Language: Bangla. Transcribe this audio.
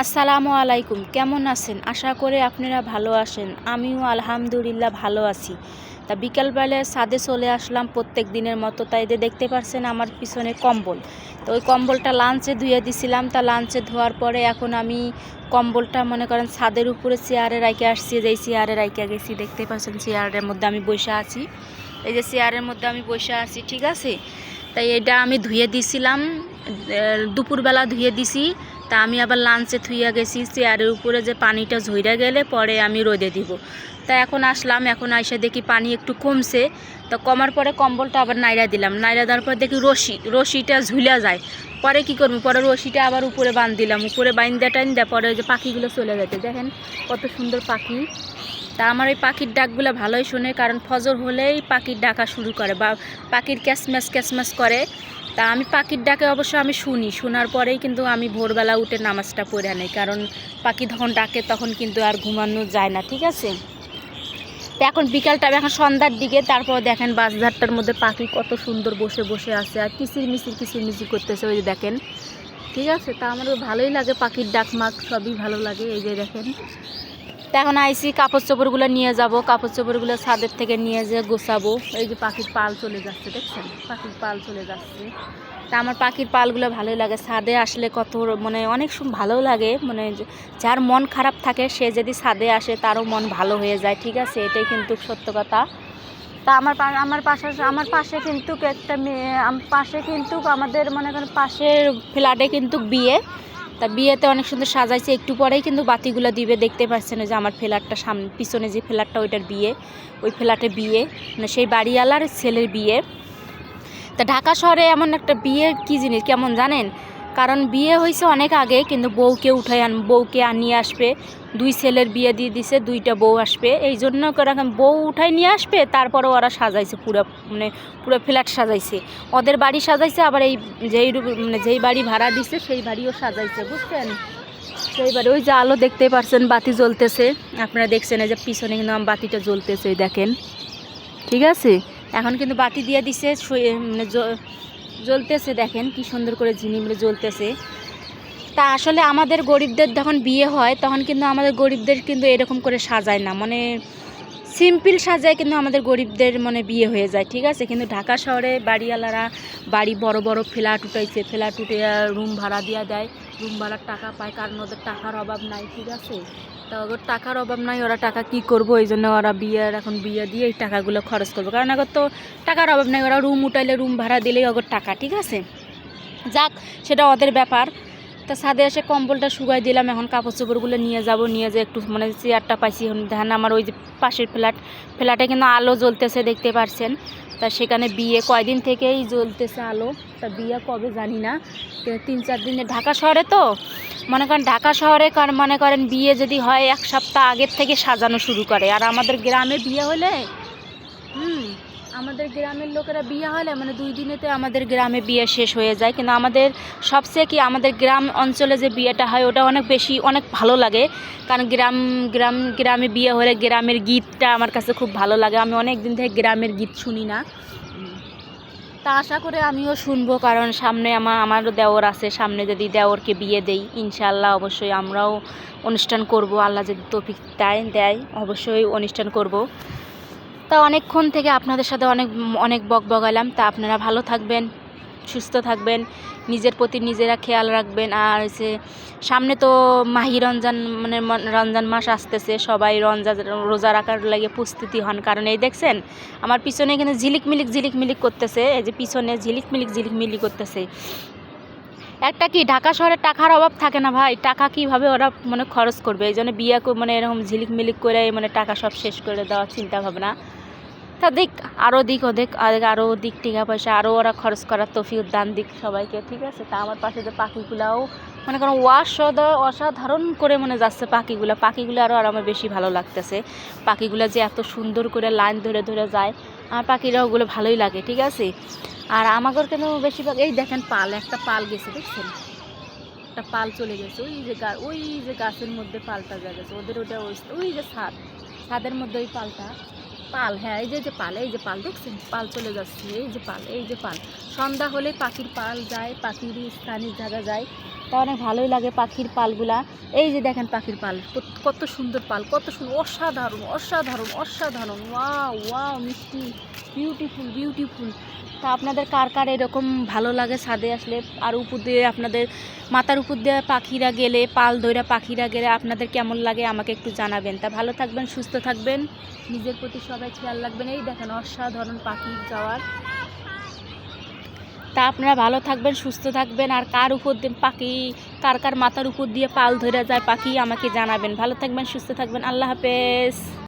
আসসালামু আলাইকুম, কেমন আছেন? আশা করি আপনারা ভালো আছেন। আমিও আলহামদুলিল্লাহ ভালো আছি। তা বিকালবেলায় ছাদে চলে আসলাম প্রত্যেক দিনের মতো। তাই যে দেখতে পাচ্ছেন আমার পিছনে কম্বল। তো ওই কম্বলটা লাঞ্চে ধুয়ে দিছিলাম। তা লাঞ্চে ধোয়ার পরে এখন আমি কম্বলটা মনে করেন ছাদের উপরে চেয়ারে রাইখে আসছি। যেই চেয়ারে রাইখে গেছি দেখতে পাচ্ছেন চেয়ারের মধ্যে আমি বসে আছি। এই যে চেয়ারের মধ্যে আমি বসে আছি, ঠিক আছে? তাই এটা আমি ধুয়ে দিছিলাম, দুপুরবেলা ধুয়ে দিছি। তা আমি আবার লাঞ্চে থুইয়া গেছি চেয়ারের উপরে, যে পানিটা ঝইরা গেলে পরে আমি রোদে দিব। তা এখন আসলাম, এখন আইসা দেখি পানি একটু কমছে। তো কমার পরে কম্বলটা আবার নাইড়া দিলাম। নাইড়া দেওয়ার পর দেখি রশিটা ঝুলা যায়। পরে কি করবো, পরে রশিটা আবার উপরে বাঁধ দিলাম। উপরে বাইন্দা টাইন্দা পরে ওই যে পাখিগুলো চলে যেতে দেখেন কত সুন্দর পাখি। তা আমার এই পাখির ডাকগুলো ভালোই শোনে, কারণ ফজর হলেই পাখির ডাকা শুরু করে বা পাখির ক্যাচম্যাচ করে। তা আমি পাখির ডাকে অবশ্য আমি শুনি, শোনার পরেই কিন্তু আমি ভোরবেলা উঠে নামাজটা পড়ে আনি, কারণ পাখি যখন ডাকে তখন কিন্তু আর ঘুমানো যায় না, ঠিক আছে? তো এখন বিকালটা, এখন সন্ধ্যার দিকে, তারপর দেখেন বাঁশঝাড়টার মধ্যে পাখি কত সুন্দর বসে বসে আছে আর কিচিরমিচির করতেছে, ওই যে দেখেন, ঠিক আছে? তা আমারও ভালোই লাগে, পাখির ডাকমাক সবই ভালো লাগে। এই যে দেখেন, তা এখন আইসি কাপড় চোপড়গুলো নিয়ে যাব, কাপড় চোপড়গুলো ছাদের থেকে নিয়ে যেয়ে গোছাবো। এই যে পাখির পাল চলে যাচ্ছে, দেখছেন পাখির পাল চলে যাচ্ছে। তা আমার পাখির পালগুলো ভালোই লাগে, ছাদে আসলে কত মানে অনেক ভালো লাগে, মানে যার মন খারাপ থাকে সে যদি ছাদে আসে তারও মন ভালো হয়ে যায়, ঠিক আছে? এটাই কিন্তু সত্য কথা। তা আমার পাশে কিন্তু একটা মেয়ে, পাশে কিন্তু আমাদের মনে করেন পাশের ফ্ল্যাটে কিন্তু বিয়ে। তা বিয়েতে অনেক সুন্দর সাজাইছে, একটু পরেই কিন্তু বাতিগুলো দিবে। দেখতে পাচ্ছেন যে আমার ফ্ল্যাটটা সামনে, পিছনে যে ফ্ল্যাটটা ওইটার বিয়ে, ওই ফ্ল্যাটে বিয়ে, মানে সেই বাড়িওয়ালার ছেলের বিয়ে। তা ঢাকা শহরে এমন একটা বিয়ে কী জিনিস কেমন জানেন? কারণ বিয়ে হয়েছে অনেক আগে, কিন্তু বউকে আনিয়ে আসবে। দুই ছেলের বিয়ে দিয়ে দিছে, দুইটা বউ আসবে, এই জন্য বউ উঠাই নিয়ে আসবে। তারপরে ওরা সাজাইছে পুরো ফ্ল্যাট সাজাইছে, ওদের বাড়ি সাজাইছে, আবার এই যেই বাড়ি ভাড়া দিছে সেই বাড়িও সাজাইছে, বুঝছেন? সেই বাড়ি, ওই যে আলো দেখতে পাচ্ছেন বাতি জ্বলতেছে, আপনারা দেখছেন এই যে পিছনে কিন্তু আমার বাতিটা জ্বলতেছে, দেখেন, ঠিক আছে? এখন কিন্তু বাতি দিয়ে দিছে, মানে জ্বলতেছে, দেখেন কি সুন্দর করে ঝিনিমিনি জ্বলতেছে। তা আসলে আমাদের গরিবদের যখন বিয়ে হয় তখন কিন্তু আমাদের গরিবদের কিন্তু এরকম করে সাজায় না, মানে সিম্পল সাজায়, কিন্তু আমাদের গরিবদের মানে বিয়ে হয়ে যায়, ঠিক আছে? কিন্তু ঢাকা শহরে বাড়িওয়ালারা বাড়ি বড় বড় ফ্ল্যাট উঠাইছে, ফ্ল্যাট উঠে রুম ভাড়া দিয়ে দেয়, রুম ভাড়ার টাকা পায়, কারণ ওদের টাকার অভাব নাই, ঠিক আছে? তা ওদের টাকার অভাব নাই, ওরা টাকা কি করবো, এই জন্য ওরা এখন বিয়ে দিয়ে এই টাকাগুলো খরচ করবো, কারণ আগর তো টাকার অভাব নাই, ওরা রুম উঠাইলে রুম ভাড়া দিলেই ওদের টাকা, ঠিক আছে? যাক, সেটা ওদের ব্যাপার। তা ছাদে এসে কম্বলটা শুকাই দিলাম, এখন কাপড় চোপড়গুলো নিয়ে যাব, নিয়ে যে একটু মানে চেয়ারটা পাইছি, দেখেন আমার ওই যে পাশের ফ্ল্যাটে কিন্তু আলো জ্বলতেছে, দেখতে পাচ্ছেন। তা সেখানে বিয়ে কয়দিন থেকেই জ্বলতেছে আলো। তা বিয়ে কবে জানি না, 3-4 দিনে। ঢাকা শহরে তো মনে করেন, ঢাকা শহরে মনে করেন বিয়ে যদি হয় 1 সপ্তাহ আগের থেকে সাজানো শুরু করে। আর আমাদের গ্রামে বিয়ে হলে আমাদের গ্রামের লোকেরা বিয়ে হলে মানে 2 দিনেতে আমাদের গ্রামে বিয়ে শেষ হয়ে যায়। কিন্তু আমাদের সবচেয়ে কি, আমাদের গ্রাম অঞ্চলে যে বিয়েটা হয় ওটা অনেক ভালো লাগে, কারণ গ্রামে বিয়ে হলে গ্রামের গীতটা আমার কাছে খুব ভালো লাগে। আমি অনেক দিন থেকে গ্রামের গীত শুনি না, তা আশা করে আমিও শুনবো, কারণ সামনে আমারও দেওর আছে, সামনে যদি দেওরকে বিয়ে দেই ইনশাআল্লাহ অবশ্যই আমরাও অনুষ্ঠান করব, আল্লাহ যদি তৌফিক দেয় অবশ্যই অনুষ্ঠান করব। তা অনেকক্ষণ থেকে আপনাদের সাথে অনেক বকবকালাম। তা আপনারা ভালো থাকবেন, সুস্থ থাকবেন, নিজের প্রতি নিজেরা খেয়াল রাখবেন। আর যে সামনে তো মাহি রমজান, মানে রমজান মাস আসতেছে, সবাই রোজা রাখার লাগে প্রস্তুতি হন, কারণ এই দেখছেন আমার পিছনে এখানে ঝিলিকমিলিক করতেছে, এই যে পিছনে ঝিলিকমিলিক করতেছে। একটা কি, ঢাকা শহরে টাকার অভাব থাকে না ভাই, টাকা কিভাবে ওরা মানে খরচ করবে, এই জন্য বিয়ে মানে এরকম ঝিলিকমিলিক করে মানে টাকা সব শেষ করে দেওয়ার চিন্তা ভাবনা। তা দিক আরও দিক টাকা পয়সা আরও ওরা খরচ করার তৌফিক দান দিক সবাইকে, ঠিক আছে? তা আমার পাশে যে পাখিগুলাও মনে করো অসাধারণ করে মনে যাচ্ছে, পাখিগুলো আরও আমার বেশি ভালো লাগতেছে। পাখিগুলো যে এত সুন্দর করে লাইন ধরে ধরে যায়, আমার পাখিরা ওগুলো ভালোই লাগে, ঠিক আছে? আর আমাদের কেন বেশিরভাগ, এই দেখেন একটা পাল গেছে, দেখছেন একটা পাল চলে গেছে, ওই যে গাছের মধ্যে পালটা গেছে, ওদের ওটা ওই যে ছাদের মধ্যে ওই পাল, হ্যাঁ এই যে পাল দেখছেন, পাল চলে যাচ্ছে, এই যে পাল সন্ধ্যা হলে পাখির পাল যায়, পাখির স্থানীয় জায়গা যায়। তা অনেক ভালোই লাগে পাখির পালগুলা। এই যে দেখেন পাখির পাল, কত সুন্দর পাল, কত সুন্দর, অসাধারণ অসাধারণ অসাধারণ, ওয়াও ওয়াও, মিষ্টি, বিউটিফুল বিউটিফুল। তা আপনাদের কার কার এরকম ভালো লাগে ছাদে আসলে, আর উপর দিয়ে আপনাদের মাথার উপর দিয়ে পাখিরা গেলে, পাল ধইরা পাখিরা গেলে আপনাদের কেমন লাগে আমাকে একটু জানাবেন। তা ভালো থাকবেন, সুস্থ থাকবেন, নিজের প্রতি সবাই খেয়াল রাখবেন। এই দেখেন অসাধারণ পাখি যাওয়ার। তা আপনারা ভালো থাকবেন, সুস্থ থাকবেন, আর কার উপর দিয়ে পাখি, কার কার মাথার উপর দিয়ে পাল ধরে যায় পাখি আমাকে জানাবেন। ভালো থাকবেন, সুস্থ থাকবেন, আল্লাহ হাফেজ।